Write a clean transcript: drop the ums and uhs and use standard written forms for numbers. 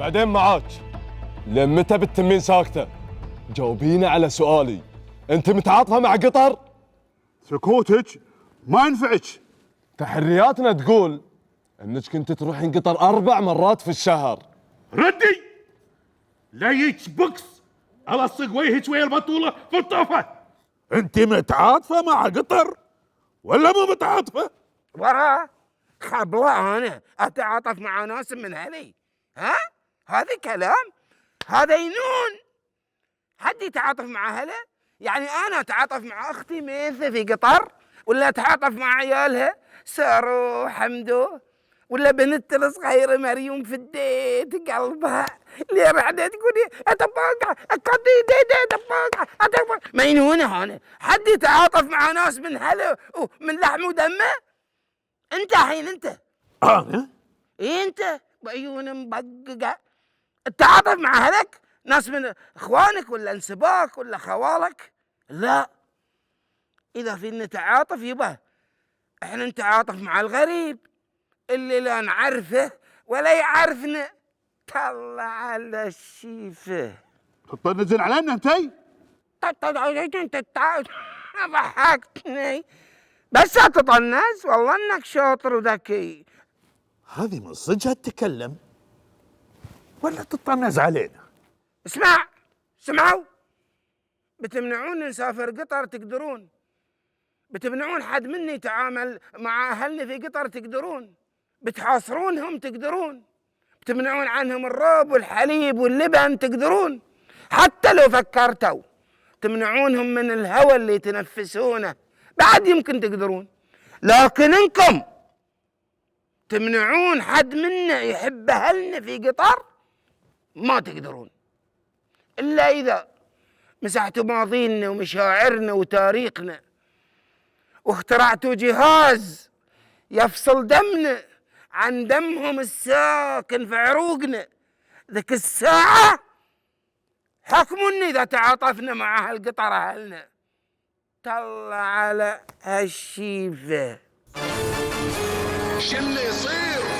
بعدين معاك. لمتى بتتمين ساكتة؟ جاوبيني على سؤالي، انت متعاطفة مع قطر؟ سكوتك ما ينفعك. تحرياتنا تقول انك كنت تروحين قطر 4 مرات في الشهر. ردي لا يجيك بوكس الصق وجهك ويا البطوله في الطوفه. انت متعاطفه مع قطر ولا مو متعاطفه؟ ورا خبلة أنا أتعاطف مع ناس من هلي؟ ها؟ هذا كلام؟ هذا ينون. حد يتعاطف مع هلا؟ يعني أنا أتعاطف مع أختي ميثة في قطر؟ ولا أتعاطف مع عيالها سارو وحمدو؟ ولا بنت الصغيرة مريم فديت قلبها اللي رعدة تقولي أتبقى أكدي دي أتبقى مينونة هنا. حد يتعاطف مع ناس من هلا ومن لحم ودمه؟ انت حين انت انا انت بعيون مبققه التعاطف مع اهلك، ناس من اخوانك ولا انسباك ولا خوالك؟ لا، اذا في نتعاطف يبا احنا نتعاطف مع الغريب اللي لا نعرفه ولا يعرفنا. طلع على الشيفه تطنزين علينا انتي؟ انت ضحكتني بس اتطنز. والله انك شاطر وذكي. هذه من صدقها تتكلم ولا تطنز علينا؟ اسمعوا، بتمنعون نسافر قطر تقدرون، بتمنعون حد مني يتعامل مع اهلنا في قطر تقدرون، بتحاصرونهم تقدرون، بتمنعون عنهم الروب والحليب واللبن تقدرون، حتى لو فكرتوا تمنعونهم من الهواء اللي يتنفسونه بعد يمكن تقدرون، لكن انكم تمنعون حد منا يحب اهلنا في قطر ما تقدرون، الا اذا مسحتوا ماضينا ومشاعرنا وتاريخنا واخترعتوا جهاز يفصل دمنا عن دمهم الساكن في عروقنا. ذيك الساعة حكموني إذا تعاطفنا مع أهل قطر أهلنا. طلع على هالشيفة شو اللي يصير